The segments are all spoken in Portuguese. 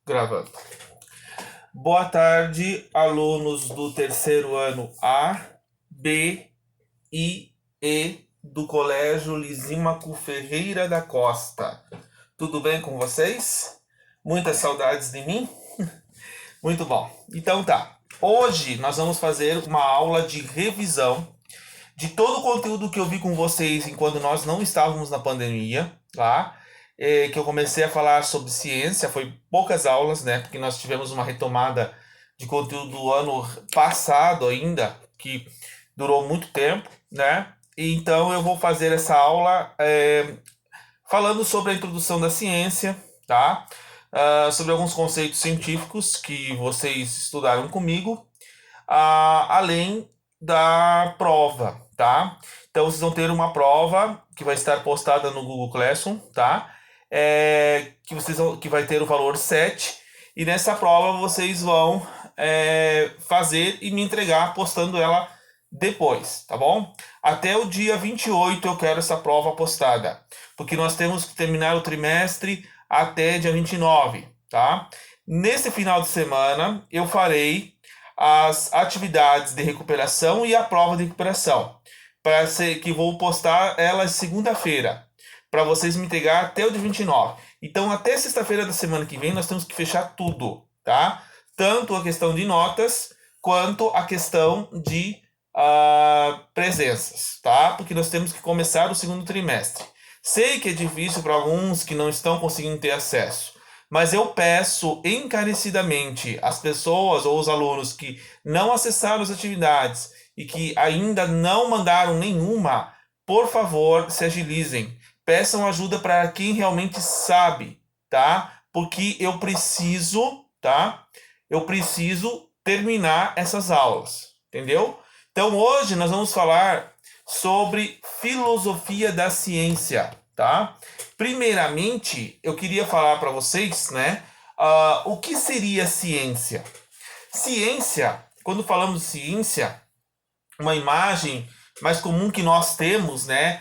Gravando. Boa tarde, alunos do terceiro ano A, B, I, E do Colégio Lisímaco Ferreira da Costa. Tudo bem com vocês? Muitas saudades de mim? Muito bom. Então tá. Hoje nós vamos fazer uma aula de revisão de todo o conteúdo que eu vi com vocês enquanto nós não estávamos na pandemia, tá? Que eu comecei a falar sobre ciência, foi poucas aulas, né? Porque nós tivemos uma retomada de conteúdo do ano passado ainda, que durou muito tempo, né? E então eu vou fazer essa aula falando sobre a introdução da ciência, tá? Sobre alguns conceitos científicos que vocês estudaram comigo, além da prova, tá? Então vocês vão ter uma prova que vai estar postada no Google Classroom, tá? Que vai ter o valor 7, e nessa prova vocês vão fazer e me entregar postando ela depois, tá bom? Até o dia 28 eu quero essa prova postada, porque nós temos que terminar o trimestre até dia 29, tá? Nesse final de semana eu farei as atividades de recuperação e a prova de recuperação, que vou postar elas segunda-feira, para vocês me entregar até o dia 29. Então, até sexta-feira da semana que vem, nós temos que fechar tudo, tá? Tanto a questão de notas, quanto a questão de presenças, tá? Porque nós temos que começar o segundo trimestre. Sei que é difícil para alguns que não estão conseguindo ter acesso, mas eu peço encarecidamente às pessoas ou os alunos que não acessaram as atividades e que ainda não mandaram nenhuma, por favor, se agilizem. Peçam ajuda para quem realmente sabe, tá? Porque eu preciso, tá? Eu preciso terminar essas aulas, entendeu? Então hoje nós vamos falar sobre filosofia da ciência, tá? Primeiramente, eu queria falar para vocês, né, o que seria ciência? Ciência, quando falamos de ciência, uma imagem mais comum que nós temos, né,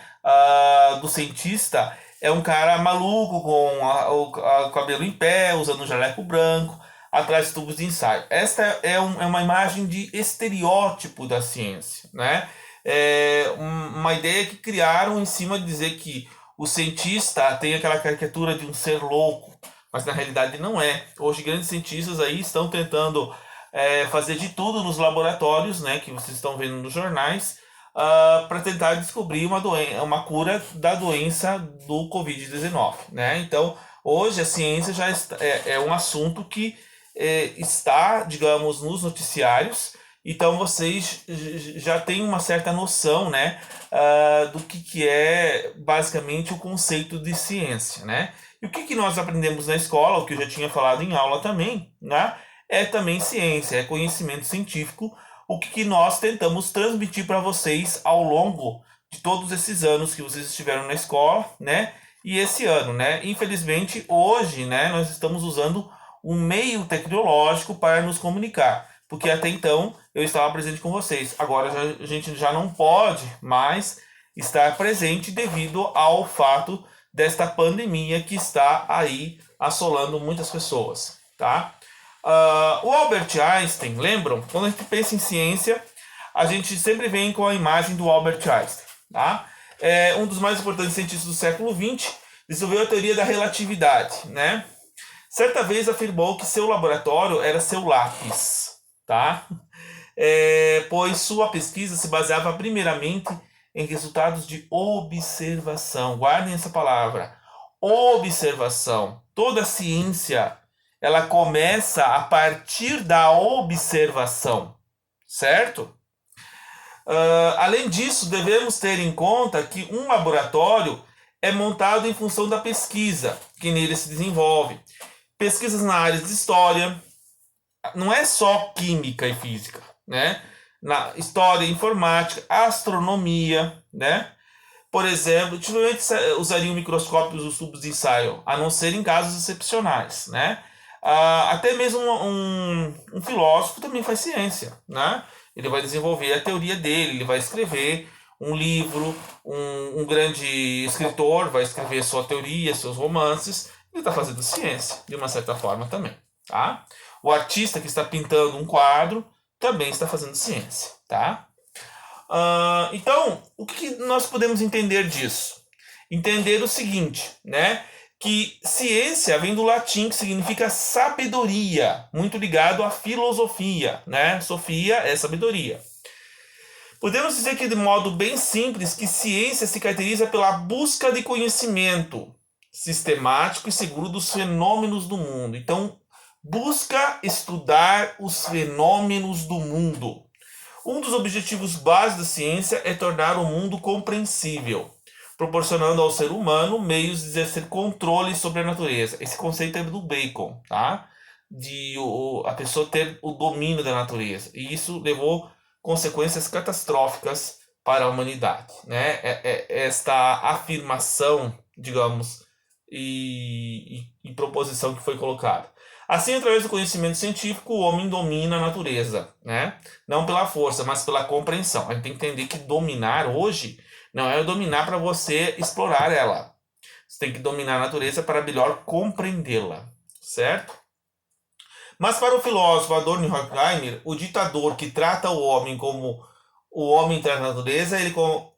do cientista é um cara maluco com o cabelo em pé, usando um jaleco branco, atrás de tubos de ensaio. Esta é uma imagem de estereótipo da ciência, né? Uma ideia que criaram em cima de dizer que o cientista tem aquela caricatura de um ser louco, mas na realidade não é. Hoje grandes cientistas aí estão tentando fazer de tudo nos laboratórios, né, que vocês estão vendo nos jornais, para tentar descobrir uma cura da doença do Covid-19, né? Então, hoje a ciência já é um assunto que está, digamos, nos noticiários. Então vocês já têm uma certa noção, né, do que é basicamente o conceito de ciência, né? E o que nós aprendemos na escola, o que eu já tinha falado em aula também, né? É também ciência, é conhecimento científico, o que nós tentamos transmitir para vocês ao longo de todos esses anos que vocês estiveram na escola, né? E esse ano, né? Infelizmente, hoje, né, nós estamos usando um meio tecnológico para nos comunicar, porque até então eu estava presente com vocês. Agora a gente já não pode mais estar presente devido ao fato desta pandemia que está aí assolando muitas pessoas, tá? O Albert Einstein, lembram? Quando a gente pensa em ciência, a gente sempre vem com a imagem do Albert Einstein, tá? Um dos mais importantes cientistas do século XX, desenvolveu a teoria da relatividade, né? Certa vez afirmou que seu laboratório era seu lápis, tá? Pois sua pesquisa se baseava primeiramente em resultados de observação. Guardem essa palavra, observação. Toda ciência, ela começa a partir da observação, certo? Além disso, devemos ter em conta que um laboratório é montado em função da pesquisa que nele se desenvolve. Pesquisas na área de história, não é só química e física, né? Na história, informática, astronomia, né? Por exemplo, dificilmente usariam microscópios os tubos de ensaio, a não ser em casos excepcionais, né? Até mesmo um filósofo também faz ciência, né? Ele vai desenvolver a teoria dele, ele vai escrever um livro, um grande escritor vai escrever sua teoria, seus romances. Ele está fazendo ciência, de uma certa forma também, tá? O artista que está pintando um quadro também está fazendo ciência, tá? Então, o que nós podemos entender disso? Entender o seguinte, né? Que ciência vem do latim, que significa sabedoria, muito ligado à filosofia, né? Sofia é sabedoria. Podemos dizer que de modo bem simples que ciência se caracteriza pela busca de conhecimento sistemático e seguro dos fenômenos do mundo. Então, busca estudar os fenômenos do mundo. Um dos objetivos básicos da ciência é tornar o mundo compreensível, proporcionando ao ser humano meios de exercer controle sobre a natureza. Esse conceito é do Bacon, tá? A pessoa ter o domínio da natureza. E isso levou consequências catastróficas para a humanidade, né? Esta afirmação, digamos, e proposição que foi colocada. Assim, através do conhecimento científico, o homem domina a natureza, né? Não pela força, mas pela compreensão. A gente tem que entender que dominar hoje não é dominar para você explorar ela. Você tem que dominar a natureza para melhor compreendê-la, certo? Mas para o filósofo Adorno Horkheimer, o ditador que trata o homem como o homem trata a natureza,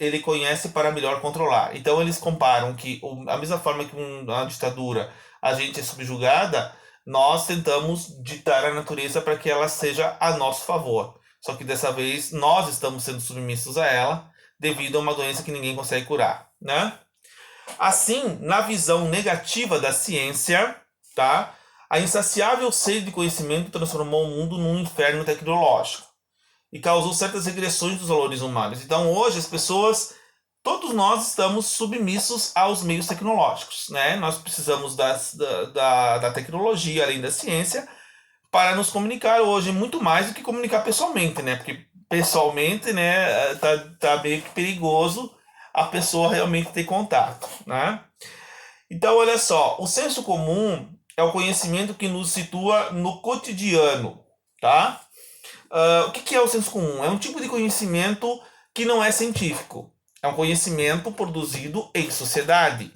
ele conhece para melhor controlar. Então eles comparam que a mesma forma que uma ditadura a gente é subjugada, nós tentamos ditar a natureza para que ela seja a nosso favor. Só que dessa vez nós estamos sendo submissos a ela devido a uma doença que ninguém consegue curar, né? Assim, na visão negativa da ciência, tá? A insaciável sede de conhecimento transformou o mundo num inferno tecnológico e causou certas regressões dos valores humanos. Então, hoje, as pessoas, todos nós estamos submissos aos meios tecnológicos, né? Nós precisamos da tecnologia, além da ciência, para nos comunicar hoje, muito mais do que comunicar pessoalmente, né? Porque pessoalmente, né, tá meio que perigoso a pessoa realmente ter contato, né? Então, olha só, o senso comum é o conhecimento que nos situa no cotidiano, tá? O que é o senso comum? É um tipo de conhecimento que não é científico. É um conhecimento produzido em sociedade,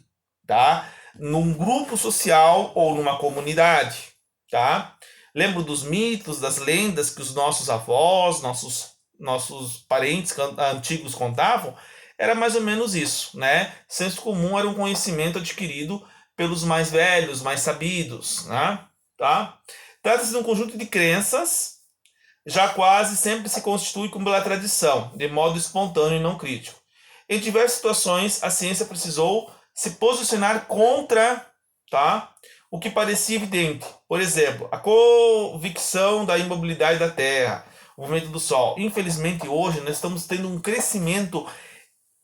tá? Num grupo social ou numa comunidade, tá? Lembro dos mitos, das lendas que os nossos avós, nossos parentes antigos contavam? Era mais ou menos isso, né? Senso comum era um conhecimento adquirido pelos mais velhos, mais sabidos, né? Tá? Trata-se de um conjunto de crenças, já quase sempre se constitui como pela tradição, de modo espontâneo e não crítico. Em diversas situações, a ciência precisou se posicionar contra, tá, o que parecia evidente. Por exemplo, a convicção da imobilidade da Terra, o movimento do Sol. Infelizmente, hoje, nós estamos tendo um crescimento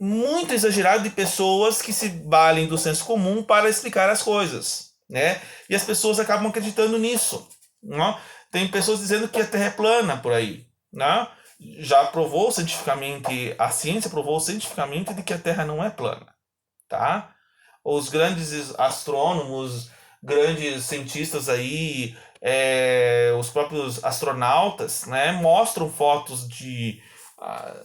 muito exagerado de pessoas que se valem do senso comum para explicar as coisas, né? E as pessoas acabam acreditando nisso, né? Tem pessoas dizendo que a Terra é plana por aí, né? Já provou cientificamente, a ciência provou cientificamente de que a Terra não é plana, tá? Os grandes astrônomos, grandes cientistas aí, os próprios astronautas, né, mostram fotos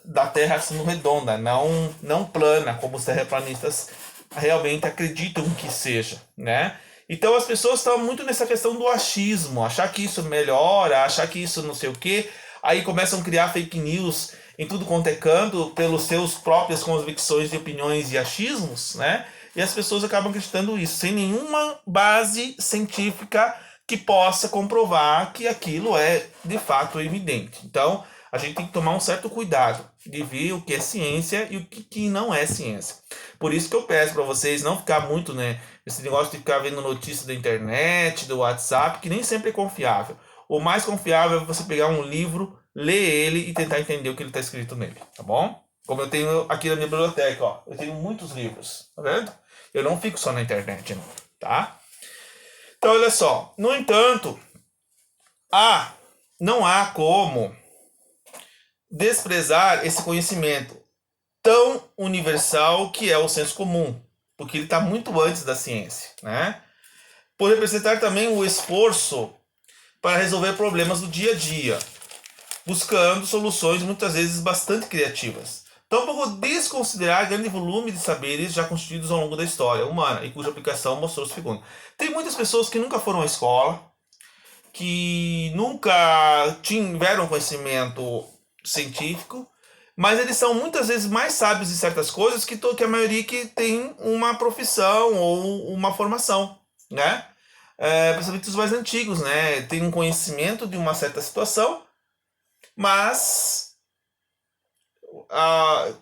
da Terra sendo redonda, não plana, como os terraplanistas realmente acreditam que seja, né? Então as pessoas estão muito nessa questão do achismo, achar que isso melhora, achar que isso não sei o quê, aí começam a criar fake news em tudo quanto é canto, pelos seus próprias convicções de opiniões e achismos, né? E as pessoas acabam acreditando isso, sem nenhuma base científica que possa comprovar que aquilo é de fato evidente. Então, a gente tem que tomar um certo cuidado de ver o que é ciência e o que não é ciência. Por isso que eu peço para vocês não ficar muito, né, esse negócio de ficar vendo notícias da internet, do WhatsApp, que nem sempre é confiável. O mais confiável é você pegar um livro, ler ele e tentar entender o que ele está escrito nele, tá bom? Como eu tenho aqui na minha biblioteca, ó, eu tenho muitos livros, tá vendo? Eu não fico só na internet, não, tá? Então, olha só. No entanto, não há como desprezar esse conhecimento tão universal que é o senso comum, porque ele está muito antes da ciência, né? Por representar também o esforço para resolver problemas do dia a dia, buscando soluções muitas vezes bastante criativas. Tampouco desconsiderar grande volume de saberes já constituídos ao longo da história humana e cuja aplicação mostrou-se fecunda. Tem muitas pessoas que nunca foram à escola, que nunca tiveram conhecimento científico, mas eles são muitas vezes mais sábios em certas coisas que a maioria que tem uma profissão ou uma formação, né? Principalmente os mais antigos, né? Tem um conhecimento de uma certa situação, mas,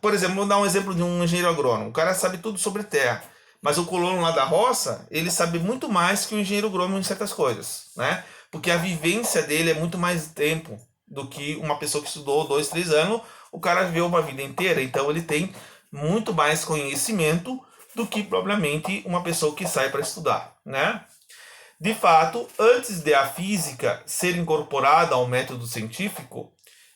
por exemplo, vou dar um exemplo de um engenheiro agrônomo. O cara sabe tudo sobre terra, mas o colono lá da roça, ele sabe muito mais que o engenheiro agrônomo em certas coisas, né? Porque a vivência dele é muito mais tempo do que uma pessoa que estudou 2, 3 anos. O cara viveu uma vida inteira, então ele tem muito mais conhecimento do que propriamente uma pessoa que sai para estudar, né? De fato, antes de a física ser incorporada ao método científico,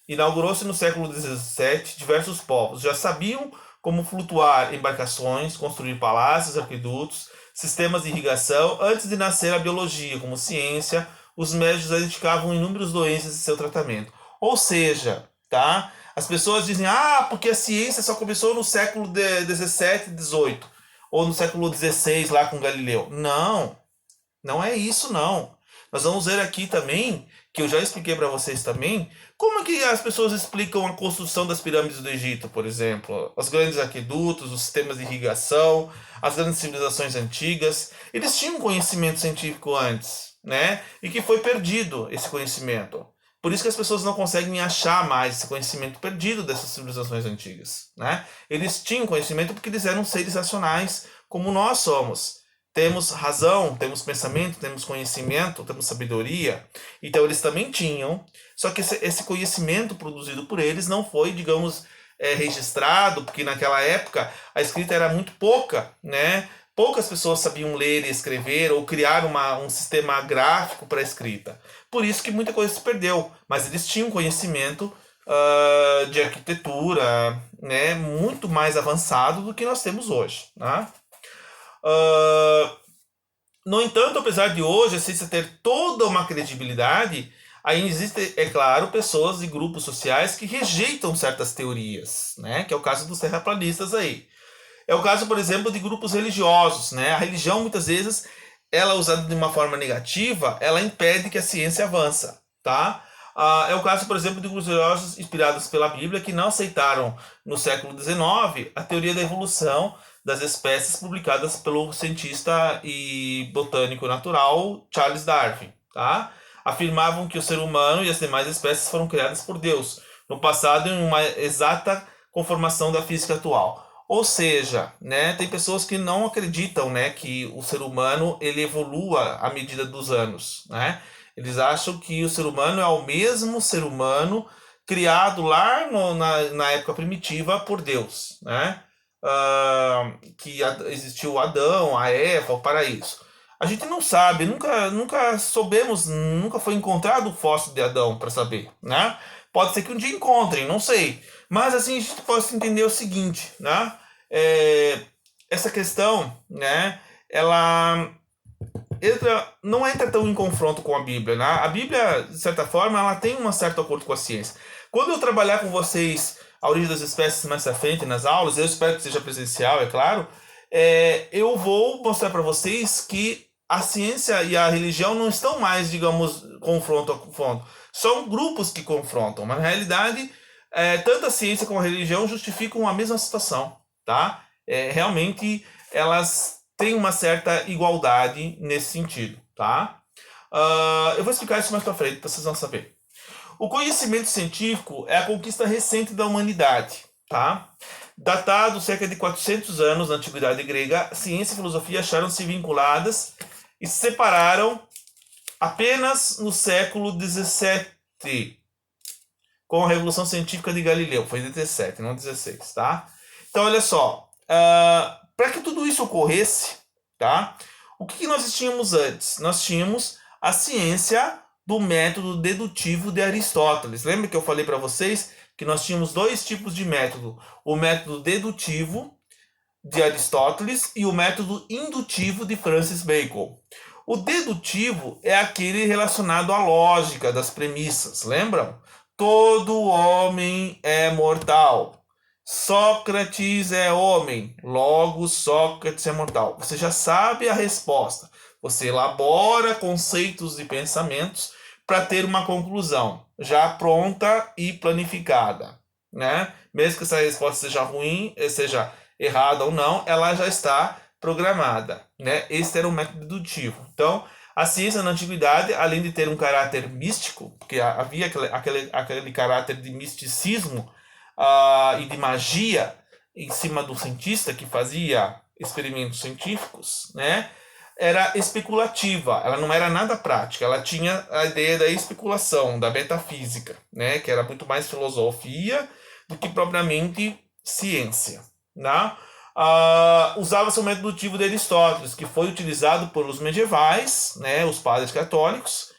inaugurou-se no século XVII, diversos povos já sabiam como flutuar embarcações, construir palácios, aquedutos, sistemas de irrigação. Antes de nascer a biologia como ciência, os médicos dedicavam inúmeras doenças e seu tratamento. Ou seja, tá? As pessoas dizem, porque a ciência só começou no século XVII, XVIII, ou no século XVI lá com Galileu. Não, não é isso não. Nós vamos ver aqui também, que eu já expliquei para vocês também, como é que as pessoas explicam a construção das pirâmides do Egito, por exemplo, os grandes aquedutos, os sistemas de irrigação, as grandes civilizações antigas. Eles tinham conhecimento científico antes, né? E que foi perdido esse conhecimento. Por isso que as pessoas não conseguem achar mais esse conhecimento perdido dessas civilizações antigas, né? Eles tinham conhecimento porque eles eram seres racionais, como nós somos. Temos razão, temos pensamento, temos conhecimento, temos sabedoria. Então eles também tinham, só que esse conhecimento produzido por eles não foi, digamos, registrado, porque naquela época a escrita era muito pouca, né? Poucas pessoas sabiam ler e escrever ou criar um sistema gráfico para a escrita. Por isso que muita coisa se perdeu. Mas eles tinham conhecimento de arquitetura, né, muito mais avançado do que nós temos hoje, né? No entanto, apesar de hoje a ciência ter toda uma credibilidade, ainda existem, é claro, pessoas e grupos sociais que rejeitam certas teorias, né? Que é o caso dos terraplanistas aí. É o caso, por exemplo, de grupos religiosos, né? A religião, muitas vezes, ela usada de uma forma negativa, ela impede que a ciência avança, tá? É o caso, por exemplo, de grupos religiosos inspirados pela Bíblia que não aceitaram, no século XIX, a teoria da evolução das espécies publicadas pelo cientista e botânico natural Charles Darwin, tá? Afirmavam que o ser humano e as demais espécies foram criadas por Deus, no passado em uma exata conformação da física atual. Ou seja, né, tem pessoas que não acreditam, né, que o ser humano ele evolua à medida dos anos, né? Eles acham que o ser humano é o mesmo ser humano criado lá na época primitiva por Deus, né? Que existiu Adão, a Eva, o paraíso. A gente não sabe, nunca soubemos, nunca foi encontrado o fóssil de Adão para saber, né? Pode ser que um dia encontrem, não sei. Mas assim a gente pode entender o seguinte, né? Essa questão, né? Ela não entra tão em confronto com a Bíblia, né? A Bíblia, de certa forma, ela tem um certo acordo com a ciência. Quando eu trabalhar com vocês a origem das espécies mais à frente nas aulas, eu espero que seja presencial, é claro, eu vou mostrar para vocês que a ciência e a religião não estão mais, digamos, confronto a confronto. São grupos que confrontam, mas na realidade, tanto a ciência como a religião justificam a mesma situação, tá? Realmente, elas têm uma certa igualdade nesse sentido, tá? Eu vou explicar isso mais para frente, para vocês vão saber. O conhecimento científico é a conquista recente da humanidade, tá? Datado cerca de 400 anos na antiguidade grega, ciência e filosofia acharam-se vinculadas e se separaram apenas no século XVII, com a Revolução Científica de Galileu. Foi em 17, não 16, tá? Então, olha só. Para que tudo isso ocorresse, tá? O que nós tínhamos antes? Nós tínhamos a ciência do método dedutivo de Aristóteles. Lembra que eu falei para vocês que nós tínhamos dois tipos de método? O método dedutivo de Aristóteles e o método indutivo de Francis Bacon. O dedutivo é aquele relacionado à lógica das premissas, lembram? Todo homem é mortal. Sócrates é homem, logo Sócrates é mortal. Você já sabe a resposta. Você elabora conceitos e pensamentos para ter uma conclusão já pronta e planificada, né? Mesmo que essa resposta seja ruim, seja errada ou não, ela já está programada, né? Esse era o método dedutivo. Então, a ciência na antiguidade, além de ter um caráter místico, porque havia aquele caráter de misticismo e de magia em cima do cientista que fazia experimentos científicos, né? Era especulativa, ela não era nada prática, ela tinha a ideia da especulação, da metafísica, né? Que era muito mais filosofia do que propriamente ciência, né? Usava-se o método dedutivo de Aristóteles, que foi utilizado pelos medievais, né, os padres católicos,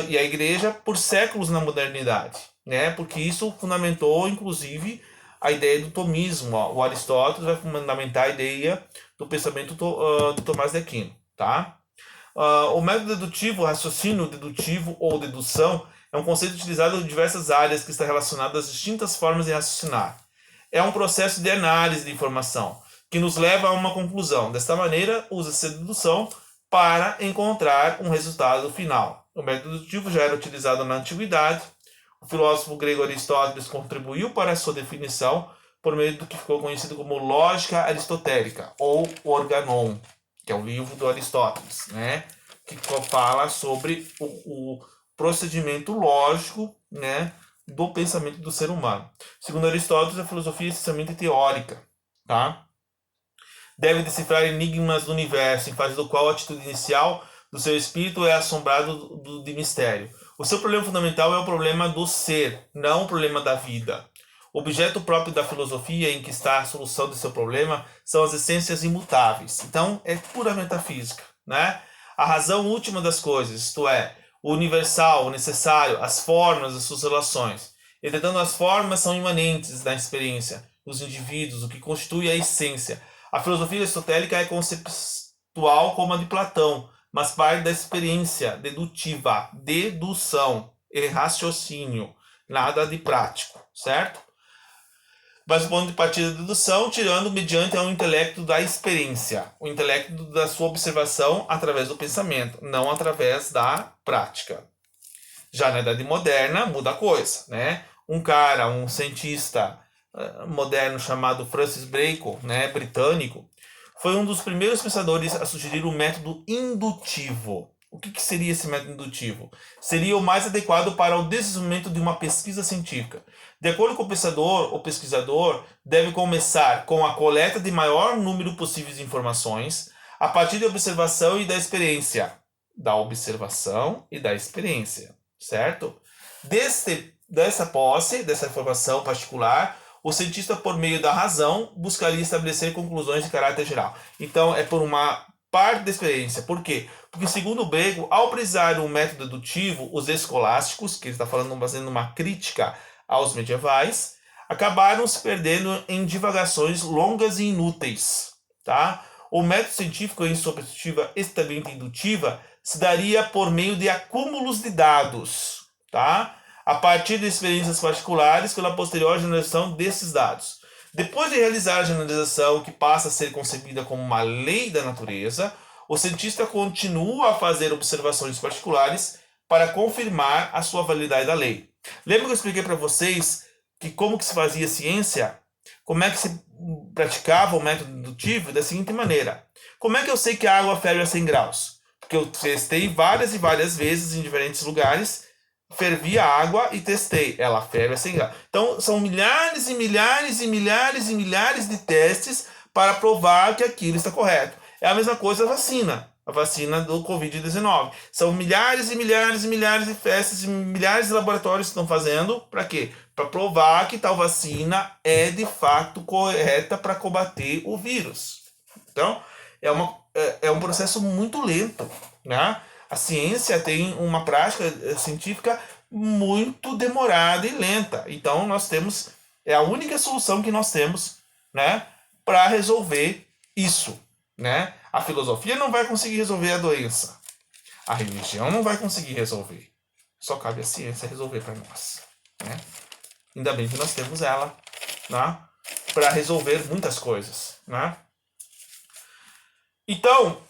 e a igreja por séculos na modernidade, né, porque isso fundamentou, inclusive, a ideia do tomismo. O Aristóteles vai fundamentar a ideia do pensamento de Tomás de Aquino. Tá? O método dedutivo, raciocínio dedutivo ou dedução, é um conceito utilizado em diversas áreas que está relacionado às distintas formas de raciocinar. É um processo de análise de informação que nos leva a uma conclusão. Desta maneira, usa-se a dedução para encontrar um resultado final. O método dedutivo já era utilizado na antiguidade. O filósofo grego Aristóteles contribuiu para a sua definição por meio do que ficou conhecido como lógica aristotélica, ou organon, que é o livro do Aristóteles, né? Que fala sobre o procedimento lógico, né, do pensamento do ser humano. Segundo Aristóteles, a filosofia é essencialmente teórica, tá? Deve decifrar enigmas do universo, em fase do qual a atitude inicial do seu espírito é assombrado de mistério. O seu problema fundamental é o problema do ser, não o problema da vida. O objeto próprio da filosofia em que está a solução de seu problema são as essências imutáveis. Então, é pura metafísica, né? A razão última das coisas, isto é, o universal, o necessário, as formas das suas relações. Entretanto, as formas são imanentes da experiência dos indivíduos, o que constitui a essência. A filosofia aristotélica é conceptual como a de Platão, mas parte da experiência dedutiva, dedução e raciocínio, nada de prático, certo? Mas o ponto de partida da dedução, tirando mediante ao intelecto da experiência, o intelecto da sua observação através do pensamento, não através da prática. Já na Idade Moderna, muda a coisa, né? Um cientista moderno chamado Francis Bacon, né, britânico, foi um dos primeiros pensadores a sugerir o método indutivo. O que seria esse método indutivo? Seria o mais adequado para o desenvolvimento de uma pesquisa científica. De acordo com o pesquisador deve começar com a coleta de maior número possível de informações a partir da observação e da experiência. Da observação e da experiência, certo? Dessa informação particular, o cientista, por meio da razão, buscaria estabelecer conclusões de caráter geral. Então, é por uma parte da experiência. Por quê? Porque, segundo o Bacon, ao precisar um método dedutivo, os escolásticos, que ele está fazendo uma crítica aos medievais, acabaram se perdendo em divagações longas e inúteis. Tá? O método científico, em sua perspectiva estritamente indutiva, se daria por meio de acúmulos de dados, tá? A partir de experiências particulares pela posterior generalização desses dados. Depois de realizar a generalização, que passa a ser concebida como uma lei da natureza, o cientista continua a fazer observações particulares para confirmar a sua validade da lei. Lembra que eu expliquei para vocês que como que se fazia ciência? Como é que se praticava o método dedutivo? Da seguinte maneira. Como é que eu sei que a água ferve a 100 graus? Porque eu testei várias e várias vezes em diferentes lugares, fervi a água e testei. Ela ferve a 100 graus. Então, são milhares e milhares e milhares e milhares de testes para provar que aquilo está correto. É a mesma coisa a vacina do Covid-19. São milhares e milhares e milhares de testes e milhares de laboratórios que estão fazendo. Para quê? Para provar que tal vacina é de fato correta para combater o vírus. Então, é um processo muito lento, né? A ciência tem uma prática científica muito demorada e lenta. Então, é a única solução que nós temos, né, para resolver isso, né? A filosofia não vai conseguir resolver a doença. A religião não vai conseguir resolver. Só cabe a ciência resolver para nós, né? Ainda bem que nós temos ela, né, para resolver muitas coisas, né? Então,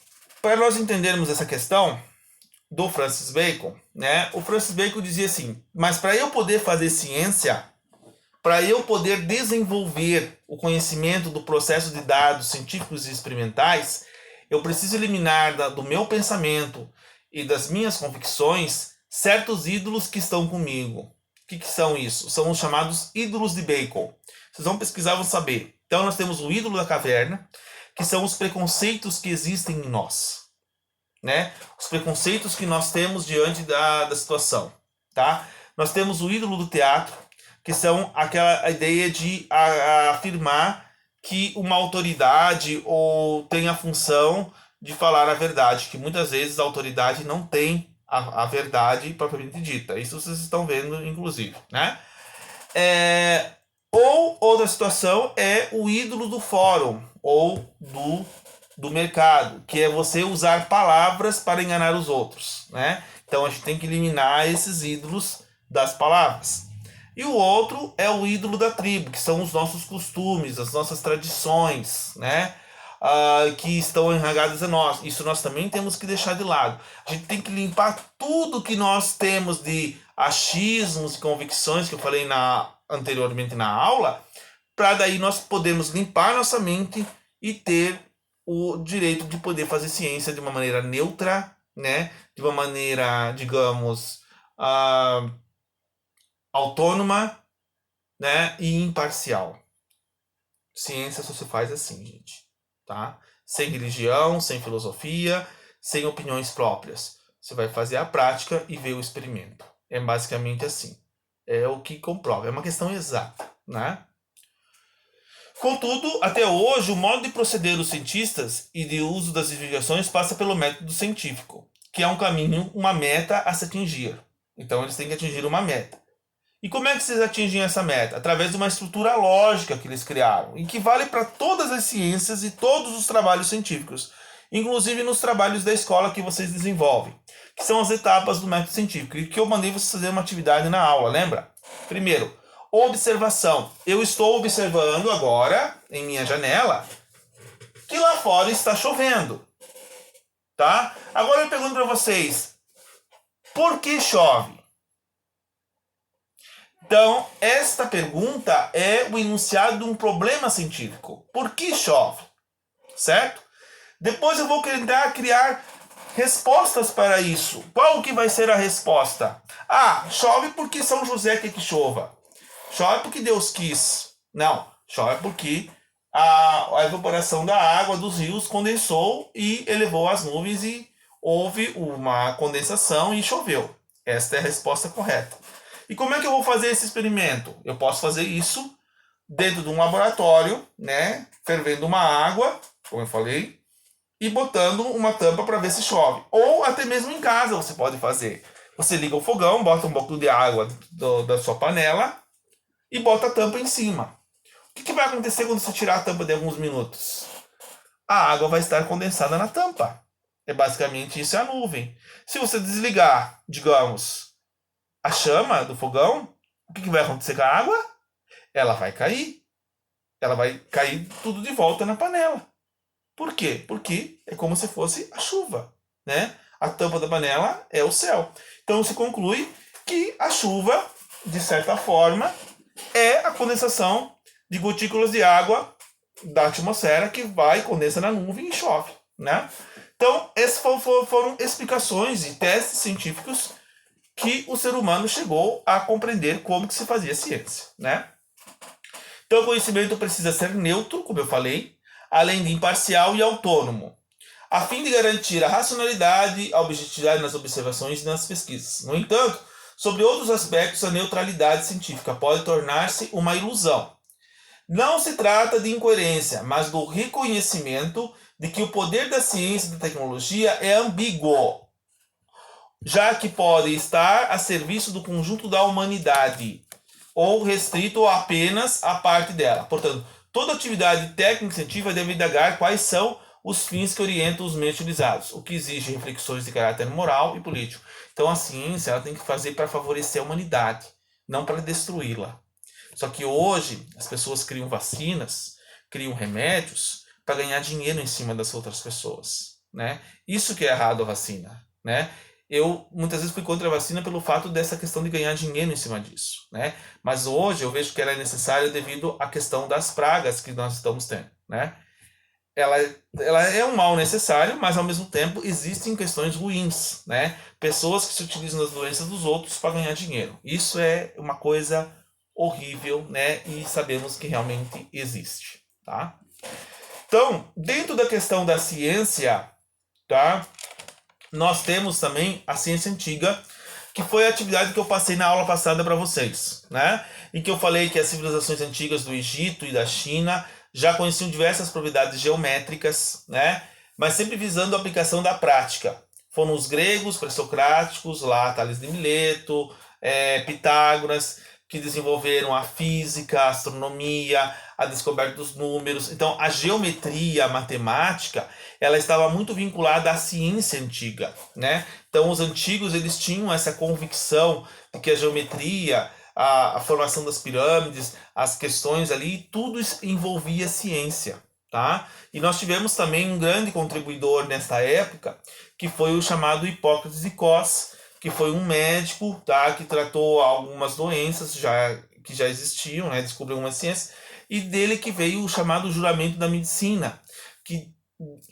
para nós entendermos essa questão, do Francis Bacon, né? O Francis Bacon dizia assim: mas para eu poder fazer ciência, para eu poder desenvolver o conhecimento do processo de dados científicos e experimentais, eu preciso eliminar do meu pensamento e das minhas convicções certos ídolos que estão comigo. O que são isso? São os chamados ídolos de Bacon. Vocês vão pesquisar, vão saber. Então nós temos o ídolo da caverna, que são os preconceitos que existem em nós, né? Os preconceitos que nós temos diante da situação, tá? Nós temos o ídolo do teatro, que são aquela ideia de afirmar que uma autoridade ou tem a função de falar a verdade, que muitas vezes a autoridade não tem a verdade propriamente dita. Isso vocês estão vendo, inclusive, né? Ou outra situação é o ídolo do fórum ou do mercado, que é você usar palavras para enganar os outros, né? Então a gente tem que eliminar esses ídolos das palavras. E o outro é o ídolo da tribo, que são os nossos costumes, as nossas tradições, né? Que estão enraizadas em nós. Isso nós também temos que deixar de lado. A gente tem que limpar tudo que nós temos de achismos e convicções que eu falei anteriormente na aula, para daí nós podermos limpar nossa mente e ter o direito de poder fazer ciência de uma maneira neutra, né? De uma maneira, digamos, autônoma, né? E imparcial. Ciência só se faz assim, gente, tá? Sem religião, sem filosofia, sem opiniões próprias. Você vai fazer a prática e ver o experimento. É basicamente assim. É o que comprova. É uma questão exata, né? Contudo, até hoje, o modo de proceder dos cientistas e de uso das investigações passa pelo método científico, que é um caminho, uma meta a se atingir. Então, eles têm que atingir uma meta. E como é que vocês atingem essa meta? Através de uma estrutura lógica que eles criaram, e que vale para todas as ciências e todos os trabalhos científicos, inclusive nos trabalhos da escola que vocês desenvolvem, que são as etapas do método científico, e que eu mandei vocês fazer uma atividade na aula, lembra? Primeiro, observação. Eu estou observando agora, em minha janela, que lá fora está chovendo. Tá? Agora eu pergunto para vocês, por que chove? Então, esta pergunta é o enunciado de um problema científico. Por que chove? Certo? Depois eu vou tentar criar respostas para isso. Qual que vai ser a resposta? Chove porque São José quer que chova. Chove porque Deus quis. Não, chove porque a evaporação da água dos rios condensou e elevou as nuvens e houve uma condensação e choveu. Esta é a resposta correta. E como é que eu vou fazer esse experimento? Eu posso fazer isso dentro de um laboratório, né? Fervendo uma água, como eu falei, e botando uma tampa para ver se chove. Ou até mesmo em casa você pode fazer. Você liga o fogão, bota um pouco de água da sua panela e bota a tampa em cima. O que vai acontecer quando você tirar a tampa de alguns minutos? A água vai estar condensada na tampa. É basicamente isso, é a nuvem. Se você desligar, digamos, a chama do fogão, o que vai acontecer com a água? Ela vai cair. Ela vai cair tudo de volta na panela. Por quê? Porque é como se fosse a chuva, né? A tampa da panela é o céu. Então se conclui que a chuva, de certa forma, é a condensação de gotículas de água da atmosfera que vai, condensa na nuvem e chove, né? Então, essas foram explicações e testes científicos que o ser humano chegou a compreender como que se fazia ciência, né? Então, o conhecimento precisa ser neutro, como eu falei, além de imparcial e autônomo, a fim de garantir a racionalidade, a objetividade nas observações e nas pesquisas. No entanto, sobre outros aspectos, a neutralidade científica pode tornar-se uma ilusão. Não se trata de incoerência, mas do reconhecimento de que o poder da ciência e da tecnologia é ambíguo, já que pode estar a serviço do conjunto da humanidade, ou restrito apenas à parte dela. Portanto, toda atividade técnica e científica deve indagar quais são os fins que orientam os meios utilizados, o que exige reflexões de caráter moral e político. Então a ciência ela tem que fazer para favorecer a humanidade, não para destruí-la. Só que hoje as pessoas criam vacinas, criam remédios para ganhar dinheiro em cima das outras pessoas, né? Isso que é errado a vacina, né? eu muitas vezes fui contra a vacina pelo fato dessa questão de ganhar dinheiro em cima disso, né? Mas hoje eu vejo que ela é necessária devido à questão das pragas que nós estamos tendo, né? ela, ela é um mal necessário, mas ao mesmo tempo existem questões ruins, né? Pessoas que se utilizam das doenças dos outros para ganhar dinheiro. Isso é uma coisa horrível, né? E sabemos que realmente existe, tá? Então, dentro da questão da ciência, tá? Nós temos também a ciência antiga, que foi a atividade que eu passei na aula passada para vocês, né? Em que eu falei que as civilizações antigas do Egito e da China já conheciam diversas propriedades geométricas, né? Mas sempre visando a aplicação da prática. Foram os gregos pré-socráticos, lá Tales de Mileto, Pitágoras, que desenvolveram a física, a astronomia, a descoberta dos números. Então, a geometria, a matemática, ela estava muito vinculada à ciência antiga, né? Então, os antigos eles tinham essa convicção de que a geometria, a formação das pirâmides, as questões ali, tudo isso envolvia ciência, tá? E nós tivemos também um grande contribuidor nesta época, que foi o chamado Hipócrates de Cos, que foi um médico, tá? Que tratou algumas doenças que já existiam, né? Descobriu uma ciência, e dele que veio o chamado juramento da medicina, que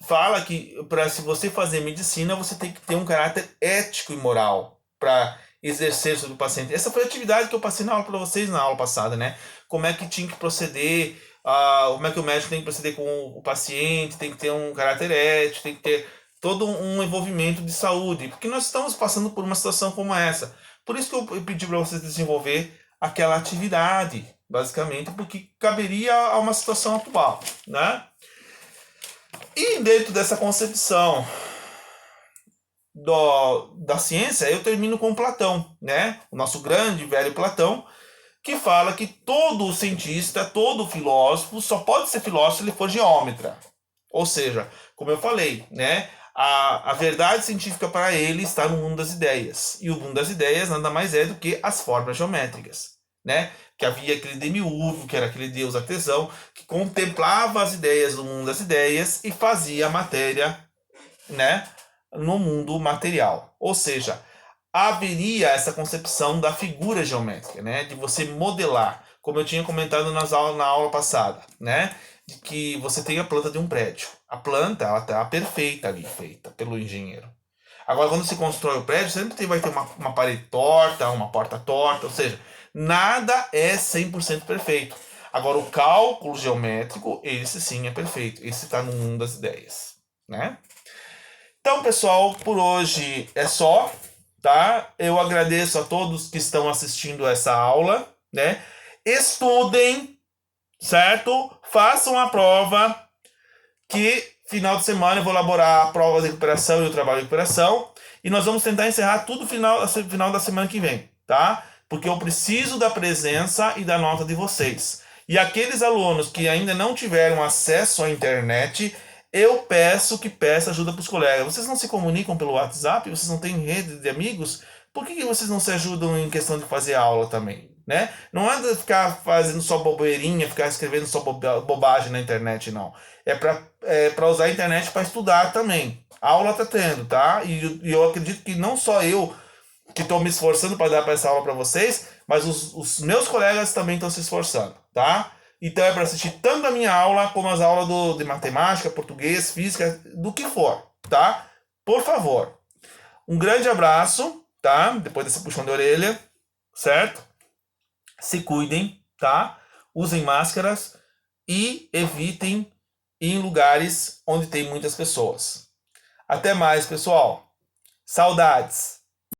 fala que para se você fazer medicina, você tem que ter um caráter ético e moral para exercer sobre o paciente. Essa foi a atividade que eu passei na aula para vocês na aula passada, né? Como é que tinha que proceder, como é que o médico tem que proceder com o paciente, tem que ter um caráter ético, tem que ter todo um envolvimento de saúde, porque nós estamos passando por uma situação como essa. Por isso que eu pedi para vocês desenvolver aquela atividade, basicamente, porque caberia a uma situação atual, né? E dentro dessa concepção da ciência, eu termino com Platão, né? O nosso grande velho Platão, que fala que todo cientista, todo filósofo, só pode ser filósofo se ele for geômetra. Ou seja, como eu falei, né? A verdade científica para ele está no mundo das ideias. E o mundo das ideias nada mais é do que as formas geométricas, né? Que havia aquele demiurgo, que era aquele deus artesão, que contemplava as ideias do mundo das ideias e fazia a matéria, né, no mundo material. Ou seja, haveria essa concepção da figura geométrica, né, de você modelar, como eu tinha comentado na aula passada, né, de que você tem a planta de um prédio. A planta, ela está perfeita ali, feita pelo engenheiro. Agora, quando se constrói o prédio, sempre vai ter uma parede torta, uma porta torta, ou seja, nada é 100% perfeito. Agora, o cálculo geométrico, esse sim é perfeito. Esse está no mundo das ideias, né? Então, pessoal, por hoje é só, tá? Eu agradeço a todos que estão assistindo essa aula, né? Estudem, certo? Façam a prova, que final de semana eu vou elaborar a prova de recuperação e o trabalho de recuperação, e nós vamos tentar encerrar tudo no final da semana que vem, tá? Porque eu preciso da presença e da nota de vocês. E aqueles alunos que ainda não tiveram acesso à internet, eu peço ajuda para os colegas. Vocês não se comunicam pelo WhatsApp? Vocês não têm rede de amigos? Por que vocês não se ajudam em questão de fazer aula também, né? Não é de ficar fazendo só bobeirinha, ficar escrevendo só bobagem na internet, não. É para usar a internet para estudar também. A aula tá tendo, tá? E eu acredito que não só eu que estou me esforçando para dar para essa aula para vocês, mas os meus colegas também estão se esforçando, tá? Então é para assistir tanto a minha aula como as aulas de matemática, português, física, do que for, tá? Por favor. Um grande abraço, tá? Depois desse puxão de orelha, certo? Se cuidem, tá? Usem máscaras e evitem ir em lugares onde tem muitas pessoas. Até mais, pessoal. Saudades!